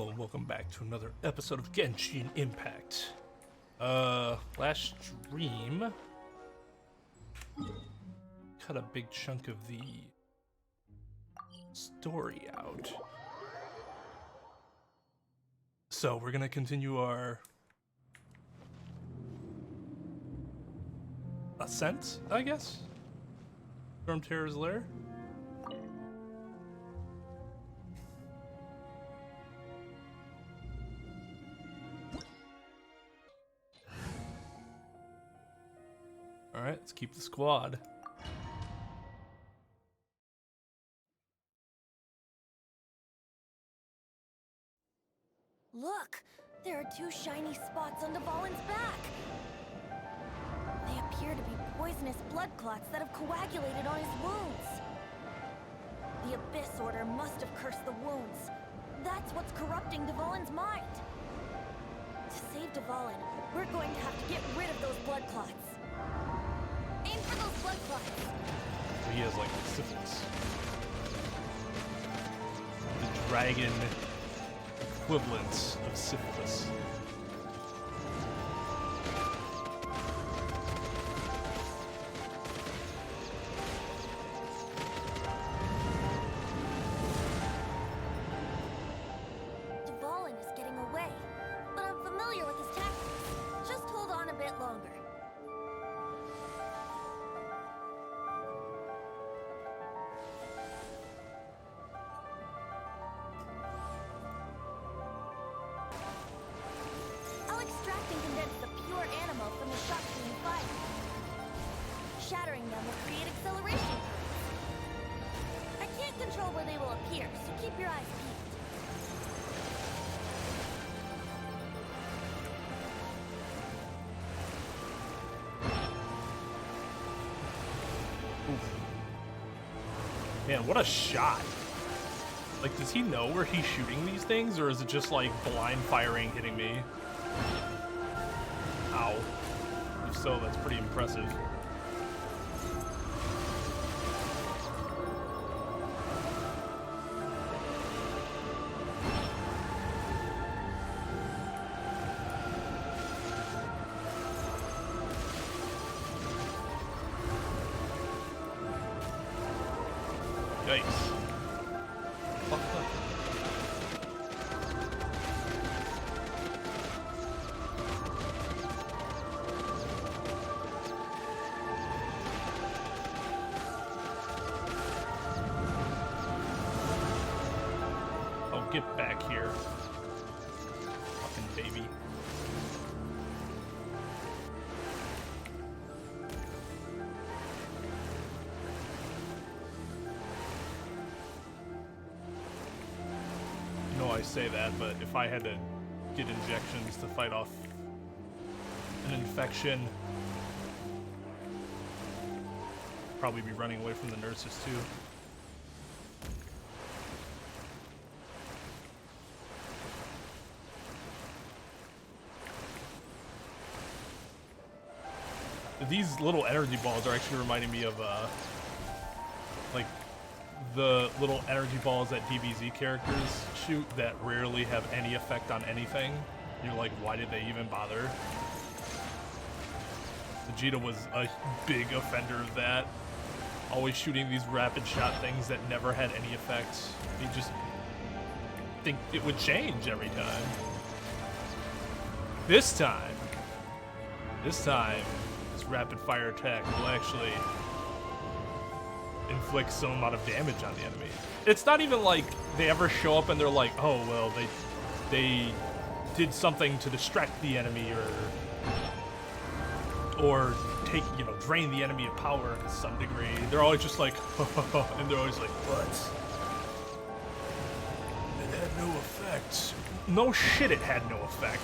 Hello and welcome back to another episode of Genshin Impact. Last stream cut a big chunk of the story out. So we're gonna continue our ascent, I guess? Stormterror's lair? Alright, let's keep the squad. Look! There are two shiny spots on Dvalin's back! They appear to be poisonous blood clots that have coagulated on his wounds. The Abyss Order must have cursed the wounds. That's what's corrupting Dvalin's mind. To save Dvalin, we're going to have to get rid of those blood clots. Aim for those blood clots! He has like syphilis. The dragon equivalents of syphilis. Dvalin is getting away, but I'm familiar with his tactics. Just hold on a bit longer. I'll extract and condense the pure animal from the shock stream fire. Shattering them will create acceleration currents. I can't control where they will appear, so keep your eyes peeled. Man, what a shot. Like, does he know where he's shooting these things, or is it just like blind firing hitting me? Ow. If so, that's pretty impressive. Yikes. Fuck up. Oh, get back here. Fucking baby. I say that, but if I had to get injections to fight off an infection, probably be running away from the nurses too. These little energy balls are actually reminding me of like the little energy balls that DBZ characters shoot that rarely have any effect on anything. You're like, why did they even bother? Vegeta was a big offender of that. Always shooting these rapid shot things that never had any effect. You just think it would change every time. This time, this rapid fire attack will actually inflict some amount of damage on the enemy. It's not even like they ever show up and they're like, oh well, they did something to distract the enemy or take, you know, drain the enemy of power to some degree. They're always just like and they're always like, what? It had no effect. No shit, it had no effect.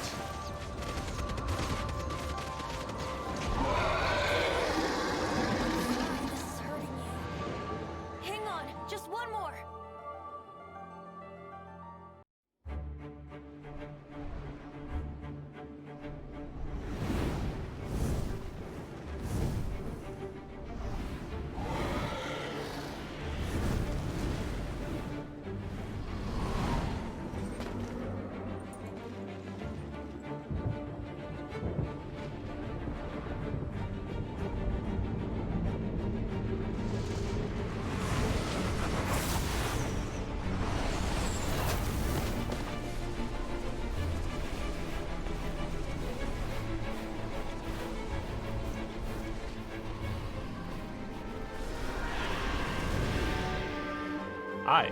Hi.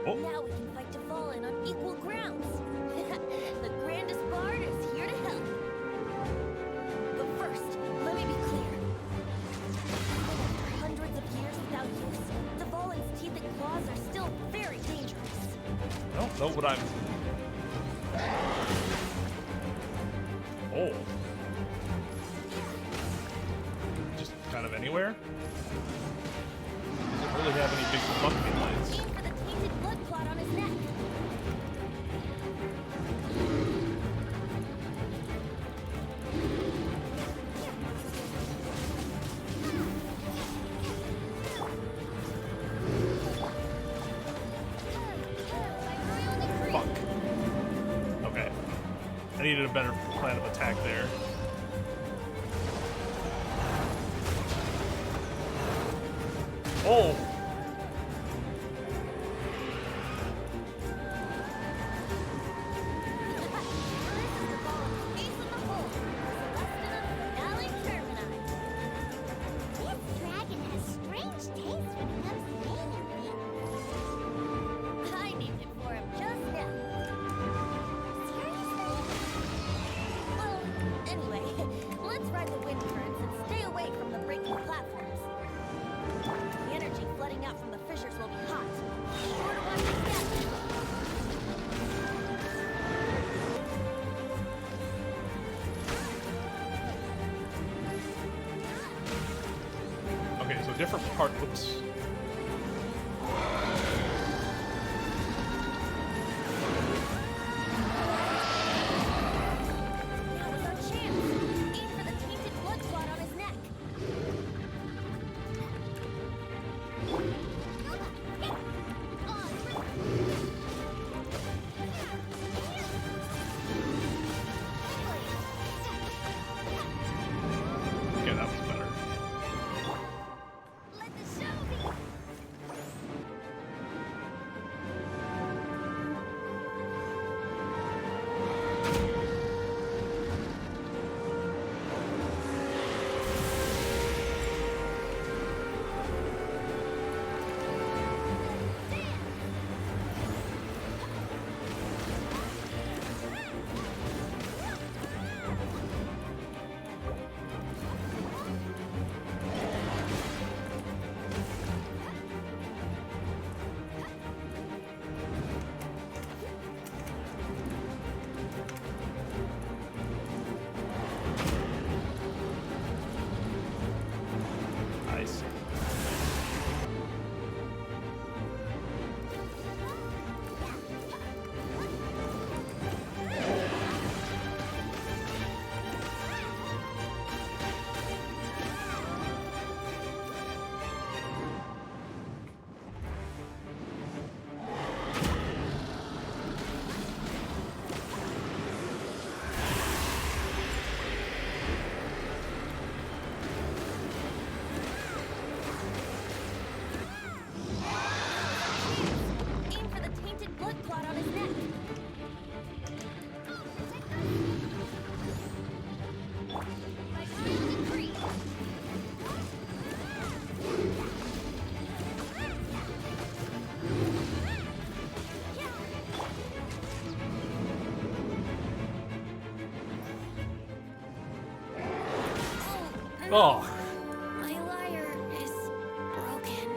Oh. Now we can fight Twain on equal grounds. The grandest bard is here to help. But first, let me be clear. Even after hundreds of years without use, Twain's teeth and claws are still very dangerous. I don't know what I'm... Oh. Just kind of anywhere? Doesn't really have any big fucking lines. Aim for the tainted blood clot on his neck. Fuck. Okay. I needed a better plan of attack there. Oh! Different part. Oops. Now is our chance. Aim for the tainted blood clot on his neck. Okay, that was better. Let the show begin. I see. Aim for the tainted blood clot on his neck. Oh. My lyre is broken.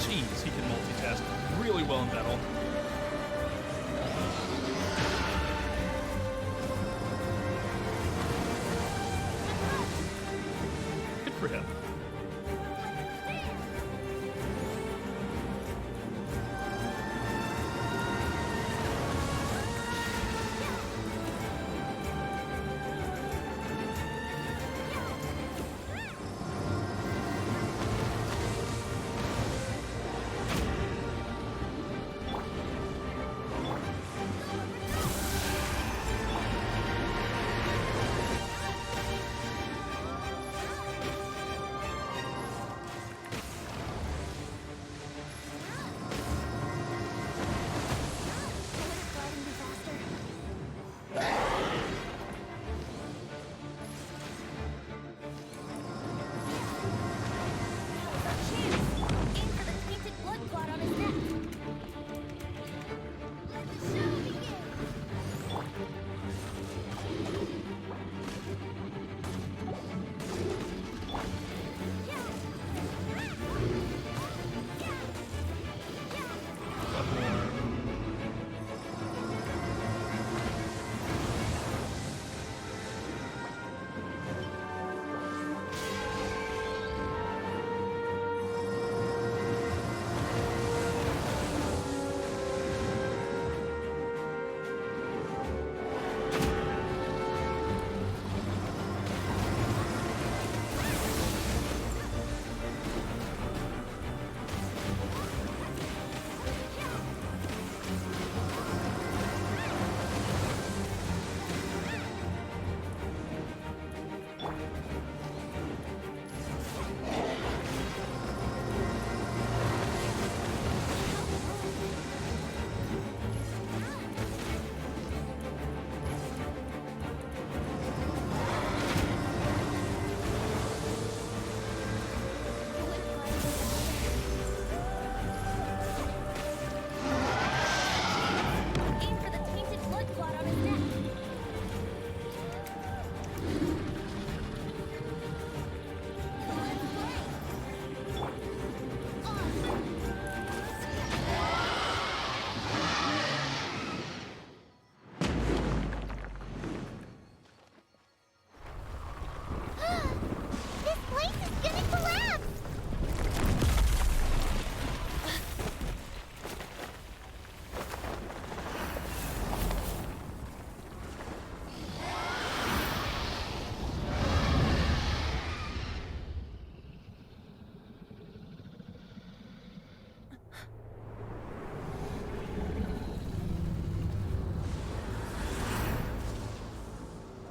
Jeez, he can multitask really well in battle. Good for him.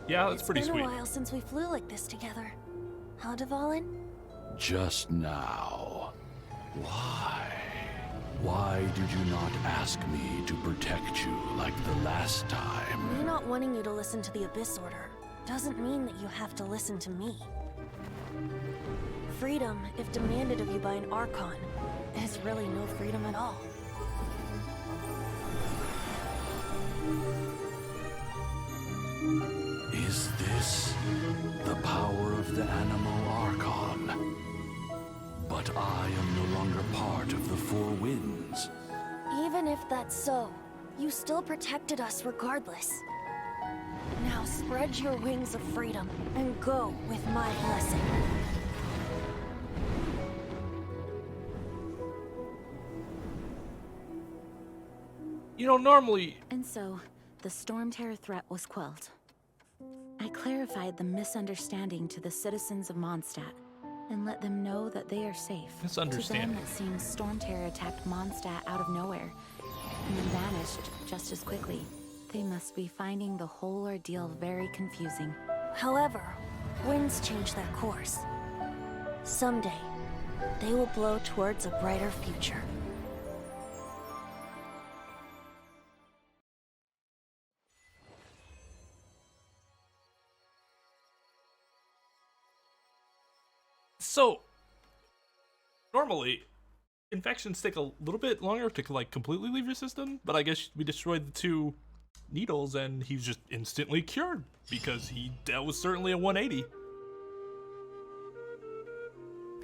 Yeah, that's pretty sweet. It's been a while since we flew like this together. Huh, Dvalin? Just now. Why? Why did you not ask me to protect you like the last time? Me not wanting you to listen to the Abyss Order doesn't mean that you have to listen to me. Freedom, if demanded of you by an Archon, is really no freedom at all. Is this the power of the Animal Archon? But I am no longer part of the Four Winds. Even if that's so, you still protected us regardless. Now spread your wings of freedom and go with my blessing. You know, normally... And so, the Stormterror threat was quelled. I clarified the misunderstanding to the citizens of Mondstadt, and let them know that they are safe. Misunderstanding. To them, it seems Stormterror attacked Mondstadt out of nowhere, and then vanished just as quickly. They must be finding the whole ordeal very confusing. However, winds change their course. Someday, they will blow towards a brighter future. So, normally, infections take a little bit longer to, like, completely leave your system, but I guess we destroyed the 2 needles and he's just instantly cured, because that was certainly a 180.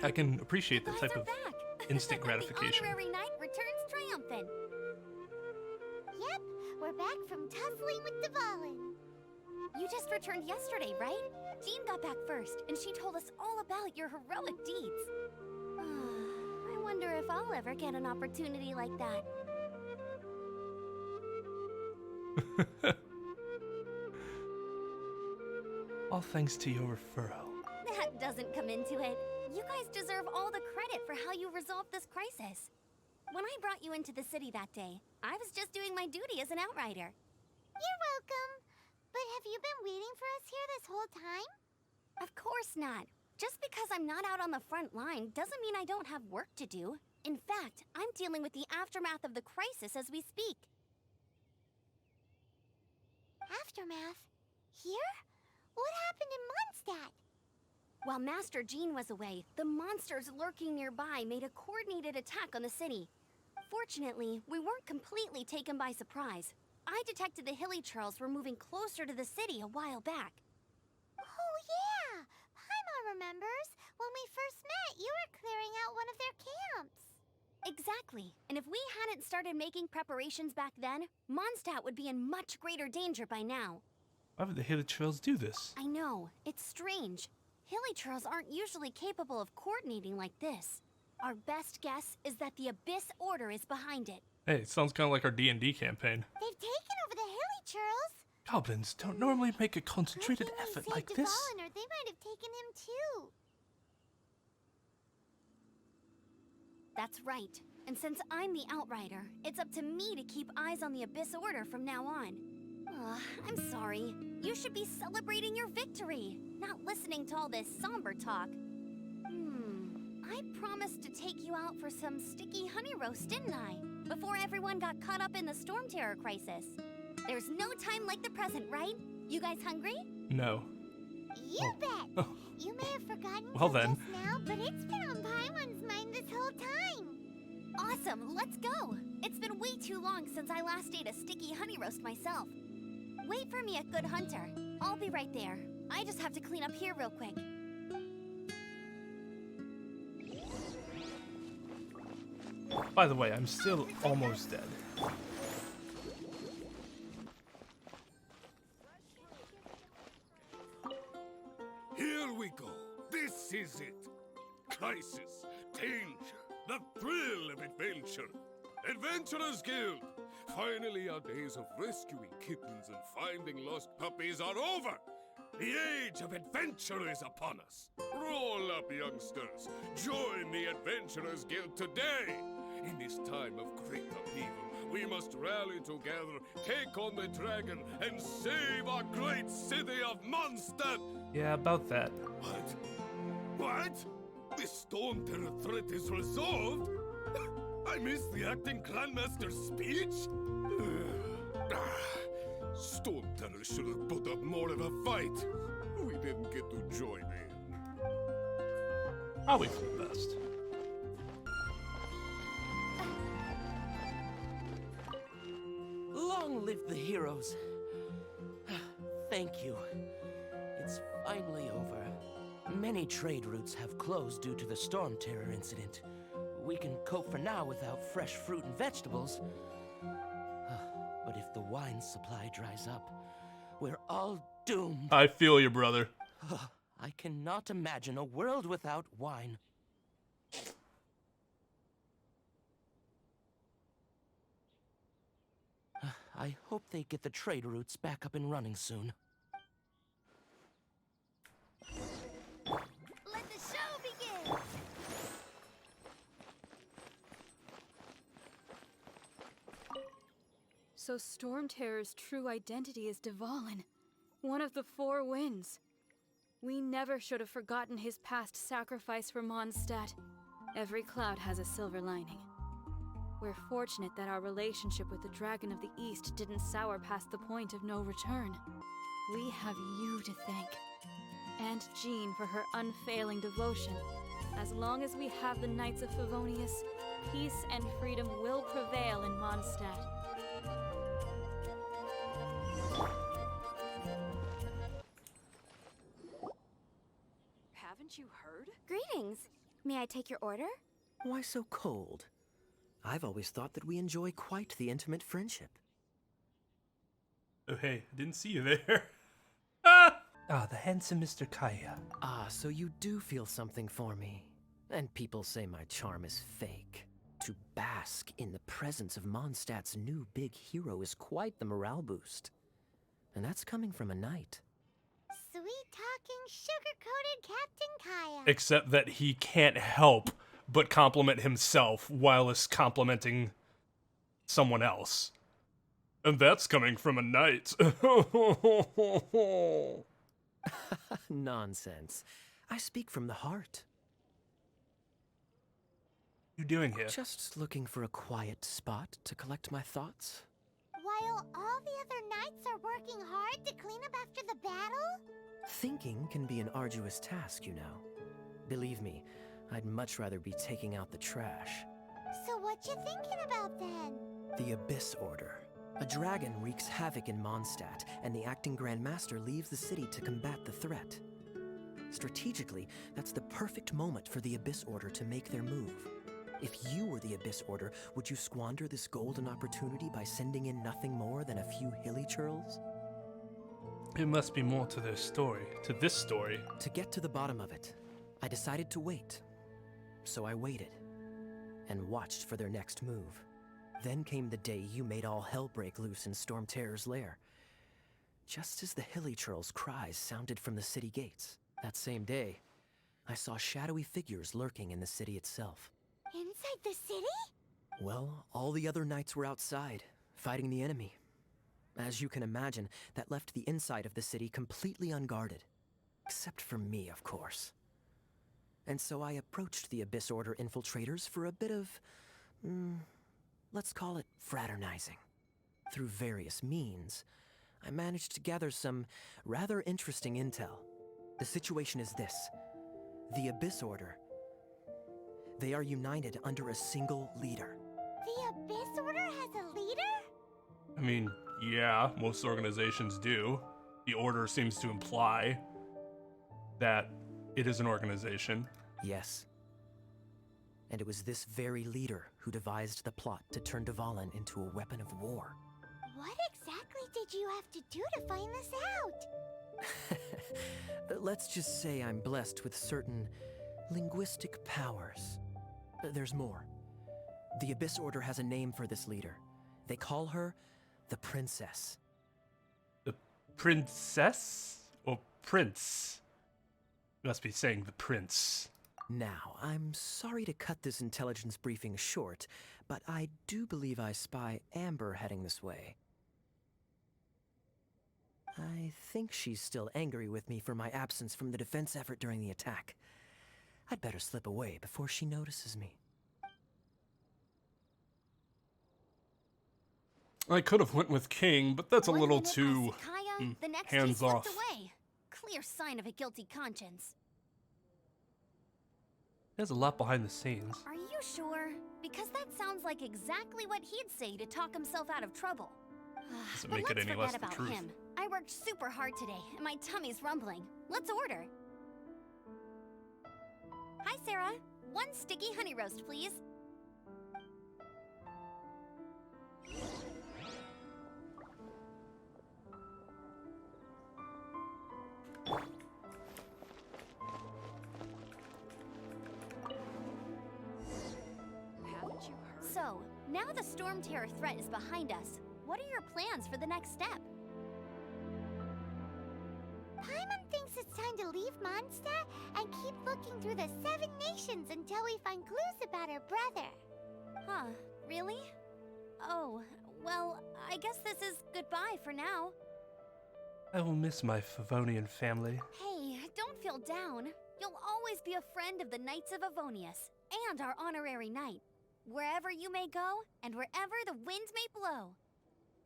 I can appreciate that type of... Back. instant gratification. The honorary knight returns triumphant. Yep, we're back from tussling with Dvalin. You just returned yesterday, right? Jean got back first, and she told us all about your heroic deeds. I wonder if I'll ever get an opportunity like that. All thanks to your referral. That doesn't come into it. You guys deserve all the credit for how you resolved this crisis. When I brought you into the city that day, I was just doing my duty as an outrider. You're welcome. But have you been waiting for us here this whole time? Of course not. Just because I'm not out on the front line doesn't mean I don't have work to do. In fact, I'm dealing with the aftermath of the crisis as we speak. Aftermath? Here? What happened in Mondstadt? While Master Jean was away, the monsters lurking nearby made a coordinated attack on the city. Fortunately, we weren't completely taken by surprise. I detected the Hilly Churls were moving closer to the city a while back. Oh yeah! Paimon remembers. When we first met, you were clearing out one of their camps. Exactly. And if we hadn't started making preparations back then, Mondstadt would be in much greater danger by now. Why would the Hilly Trails do this? I know. It's strange. Hilly Churls aren't usually capable of coordinating like this. Our best guess is that the Abyss Order is behind it. Hey, it sounds kind of like our D&D campaign. They've taken over the Hilly Churls. Goblins don't normally make a concentrated effort like this. Or they might have taken him too. That's right. And since I'm the Outrider, it's up to me to keep eyes on the Abyss Order from now on. I'm sorry. You should be celebrating your victory, not listening to all this somber talk. I promised to take you out for some sticky honey roast, didn't I? Before everyone got caught up in the Stormterror crisis. There's no time like the present, right? You guys hungry? No. You bet! You may have forgotten well then. Just now, but it's been on Paimon's mind this whole time. Awesome, let's go! It's been way too long since I last ate a sticky honey roast myself. Wait for me at Good Hunter. I'll be right there. I just have to clean up here real quick. By the way, I'm still almost dead. Here we go. This is it. Crisis, danger, the thrill of adventure. Adventurers Guild. Finally, our days of rescuing kittens and finding lost puppies are over. The age of adventure is upon us. Roll up, youngsters. Join the Adventurers Guild today. In this time of great upheaval, we must rally together, take on the dragon, and save our great city of Mondstadt. Yeah, about that. What? What? The Stormterror threat is resolved? I missed the acting clanmaster's speech? Stormterror should have put up more of a fight. We didn't get to join in. Probably for the best. Long live the heroes. Thank you. It's finally over. Many trade routes have closed due to the Stormterror incident. We can cope for now without fresh fruit and vegetables. But if the wine supply dries up, we're all doomed. I feel you, brother. I cannot imagine a world without wine. I hope they get the trade routes back up and running soon. Let the show begin! So Stormterror's true identity is Dvalin, one of the Four Winds. We never should have forgotten his past sacrifice for Mondstadt. Every cloud has a silver lining. We're fortunate that our relationship with the Dragon of the East didn't sour past the point of no return. We have you to thank. And Jean for her unfailing devotion. As long as we have the Knights of Favonius, peace and freedom will prevail in Mondstadt. Haven't you heard? Greetings. May I take your order? Why so cold? I've always thought that we enjoy quite the intimate friendship. Oh, hey, I didn't see you there. Ah! Ah, the handsome Mr. Kaya. Ah, so you do feel something for me. And people say my charm is fake. To bask in the presence of Mondstadt's new big hero is quite the morale boost. And that's coming from a knight. Sweet-talking, sugar-coated Captain Kaya. Except that he can't help but compliment himself while is complimenting someone else. And that's coming from a knight. Nonsense. I speak from the heart. You doing here? Just looking for a quiet spot to collect my thoughts. While all the other knights are working hard to clean up after the battle? Thinking can be an arduous task, you know. Believe me, I'd much rather be taking out the trash. So what you thinking about then? The Abyss Order. A dragon wreaks havoc in Mondstadt, and the acting Grand Master leaves the city to combat the threat. Strategically, that's the perfect moment for the Abyss Order to make their move. If you were the Abyss Order, would you squander this golden opportunity by sending in nothing more than a few hilly churls? It must be more to their story, to this story. To get to the bottom of it, I decided to wait. So I waited, and watched for their next move. Then came the day you made all hell break loose in Stormterror's lair. Just as the hilly churls' cries sounded from the city gates, that same day, I saw shadowy figures lurking in the city itself. Inside the city? Well, all the other knights were outside, fighting the enemy. As you can imagine, that left the inside of the city completely unguarded. Except for me, of course. And so I approached the Abyss Order infiltrators for a bit of, let's call it fraternizing. Through various means, I managed to gather some rather interesting intel. The situation is this. The Abyss Order, they are united under a single leader. The Abyss Order has a leader? I mean, yeah, most organizations do. The Order seems to imply that it is an organization. Yes. And it was this very leader who devised the plot to turn Dvalin into a weapon of war. What exactly did you have to do to find this out? Let's just say I'm blessed with certain linguistic powers. There's more. The Abyss Order has a name for this leader. They call her the Princess. The princess? Or prince? Must be saying the prince. Now, I'm sorry to cut this intelligence briefing short, but I do believe I spy Amber heading this way. I think she's still angry with me for my absence from the defense effort during the attack. I'd better slip away before she notices me. I could have went with King, but that's a One little minute too as Kaya, the next hands he off. slipped away. Clear sign of a guilty conscience. There's a lot behind the scenes. Are you sure? Because that sounds like exactly what he'd say to talk himself out of trouble. Doesn't But make it let's any less forget the about truth. him. I worked super hard today, and my tummy's rumbling. Let's order. Hi, Sarah. 1 sticky honey roast, please. So, now the Stormterror threat is behind us. What are your plans for the next step? Paimon thinks it's time to leave Mondstadt and keep looking through the 7 nations until we find clues about her brother. Huh, really? Oh, well, I guess this is goodbye for now. I will miss my Favonian family. Hey, don't feel down. You'll always be a friend of the Knights of Avonius, and our honorary knight. Wherever you may go, and wherever the winds may blow.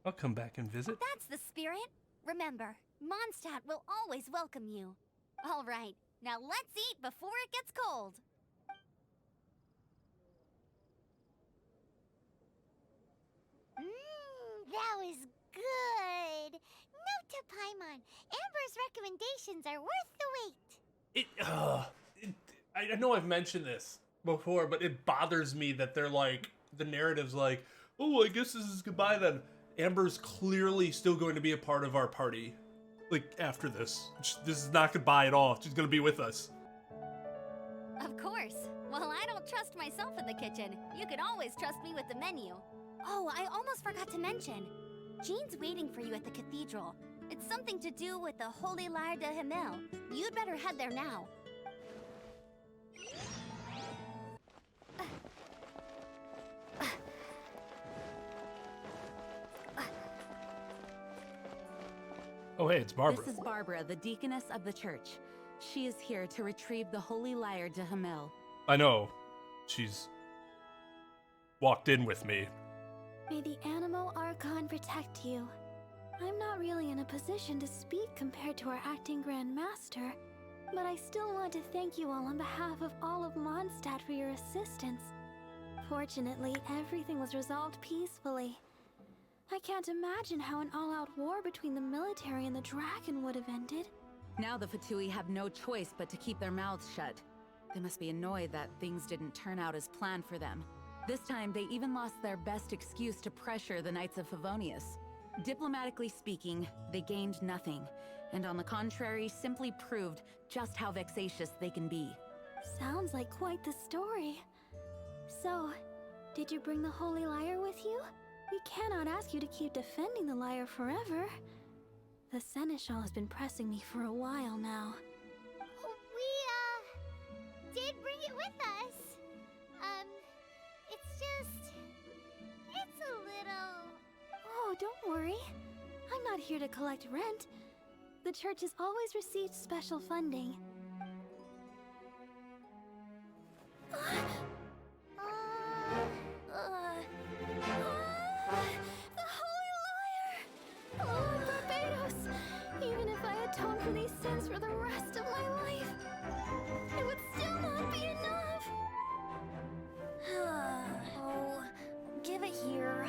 I'll come back and visit. That's the spirit. Remember, Mondstadt will always welcome you. All right, now let's eat before it gets cold. That was good. Note to Paimon, Amber's recommendations are worth the wait. I know I've mentioned this before, but it bothers me that they're like, the narrative's like, oh, I guess this is goodbye then. Amber's clearly still going to be a part of our party. Like, after this. This is not goodbye at all. She's gonna be with us. Of course. Well, I don't trust myself in the kitchen. You can always trust me with the menu. Oh, I almost forgot to mention. Jean's waiting for you at the cathedral. It's something to do with the Holy Lyre de Himmel. You'd better head there now. Oh, hey, it's Barbara. This is Barbara, the deaconess of the church. She is here to retrieve the Holy Lyre de Himmel. I know. She's walked in with me. May the Animal Archon protect you. I'm not really in a position to speak compared to our acting Grand Master, but I still want to thank you all on behalf of all of Mondstadt for your assistance. Fortunately, everything was resolved peacefully. I can't imagine how an all-out war between the military and the dragon would have ended. Now the Fatui have no choice but to keep their mouths shut. They must be annoyed that things didn't turn out as planned for them. This time, they even lost their best excuse to pressure the Knights of Favonius. Diplomatically speaking, they gained nothing, and on the contrary, simply proved just how vexatious they can be. Sounds like quite the story. So, did you bring the Holy Lyre with you? We cannot ask you to keep defending the lyre forever. The Seneschal has been pressing me for a while now. We, did bring it with us. It's a little... Oh, don't worry. I'm not here to collect rent. The church has always received special funding. The Holy Lyre! Lord Barbados! Even if I atone for these sins for the rest of my life, it would still not be enough! Oh, give it here.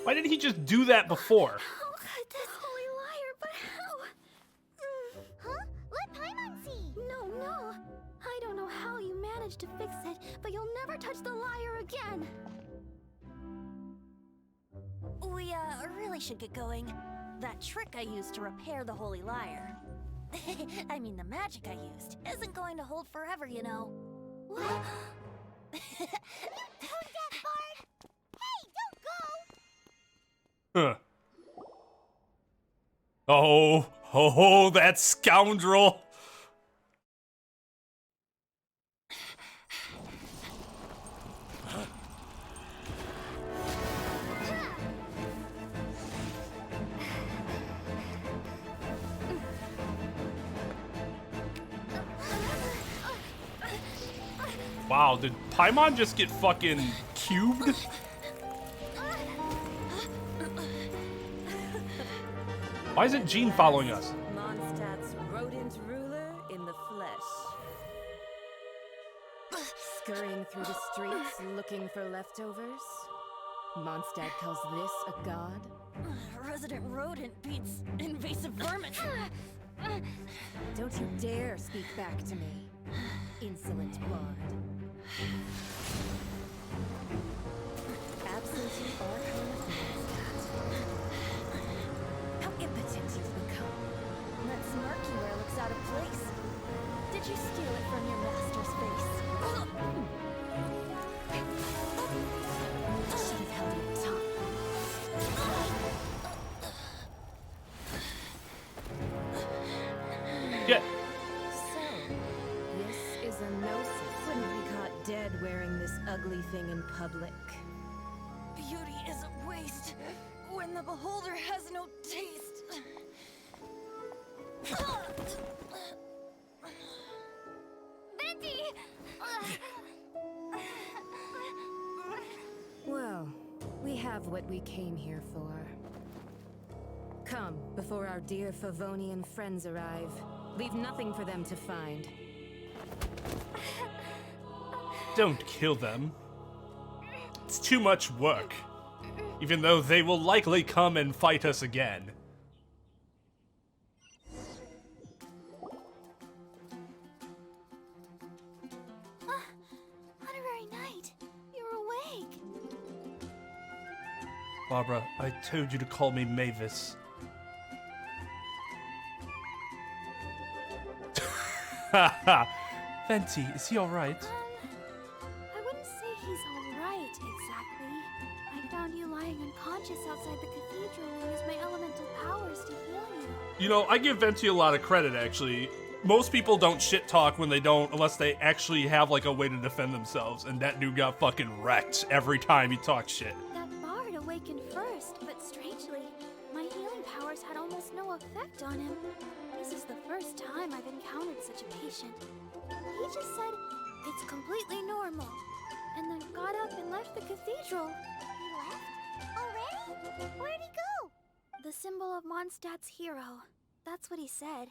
Why didn't he just do that before? How could this Holy Lyre, but how? Huh? Let Paimon see. No. I don't know how you managed to fix it, but you'll never touch the lyre again. We, really should get going. That trick I used to repair the Holy Lyre. I mean, the magic I used isn't going to hold forever, you know. What? Don't get Bard! Hey, don't go! Huh. Oh, that scoundrel! Wow, did Paimon just get fucking cubed? Why isn't Jean following us? Mondstadt's rodent ruler in the flesh. Scurrying through the streets looking for leftovers. Mondstadt calls this a god? Resident rodent beats invasive vermin. Don't you dare speak back to me, insolent bard. Absentee Archon of Mondstadt. How impotent you've become. That smirky wear looks out of place. Did you steal it from your master's face? You should have held your tongue. Yeah. So, this is a gnosis. Wouldn't be caught dead wearing this ugly thing in public. Beauty isn't waste when the beholder has no taste. Venti! Well, we have what we came here for. Come, before our dear Favonian friends arrive. Leave nothing for them to find. Don't kill them. It's too much work. Even though they will likely come and fight us again. Honorary Knight, you're awake. Barbara, I told you to call me Mavis. Venti, is he alright? I wouldn't say he's alright, exactly. I found you lying unconscious outside the cathedral and used my elemental powers to heal you. You know, I give Venti a lot of credit, actually. Most people don't shit talk when they don't, unless they actually have, like, a way to defend themselves. And that dude got fucking wrecked every time he talked shit. That bard awakened first, but strangely, my healing powers had almost no effect on him. This is the first time I've encountered such a patient. He just said, it's completely normal, and then got up and left the cathedral. He left? Already? Where'd he go? The symbol of Mondstadt's hero. That's what he said.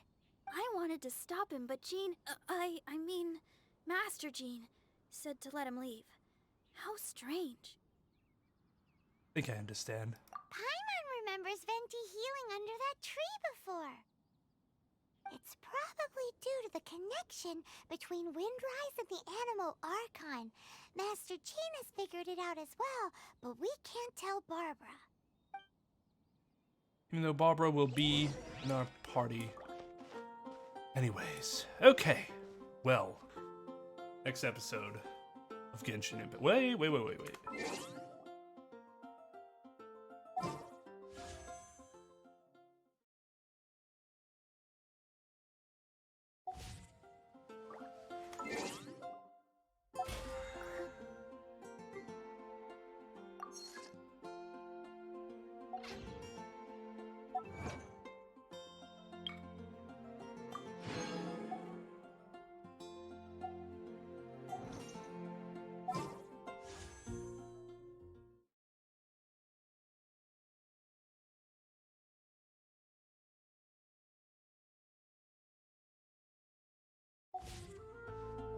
I wanted to stop him, but Jean, I mean, Master Jean, said to let him leave. How strange. I think I understand. Paimon remembers Venti healing under that tree before. It's probably due to the connection between Windrise and the Animal Archon. Master Jean has figured it out as well, but we can't tell Barbara. Even though Barbara will be in our party. Anyways, okay. Well, Next episode of Genshin Impact. Wait.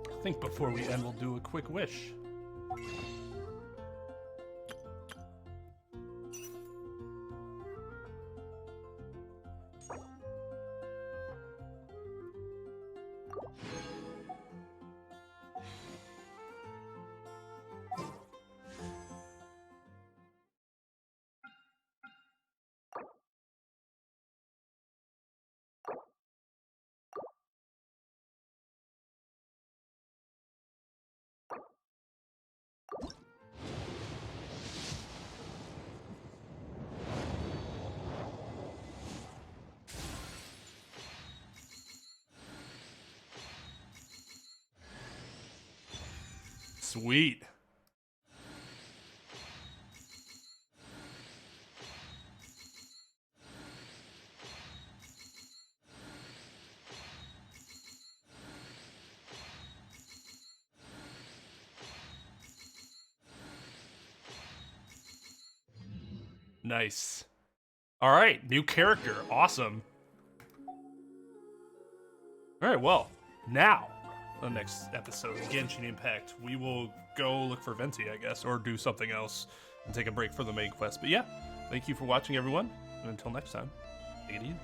I think before we end, we'll do a quick wish. Sweet. Nice. All right, new character. Awesome. All right, well, now, the next episode of Genshin Impact, we will go look for Venti, I guess, or do something else and take a break for the main quest. But yeah, thank you for watching, everyone. And until next time, take it easy.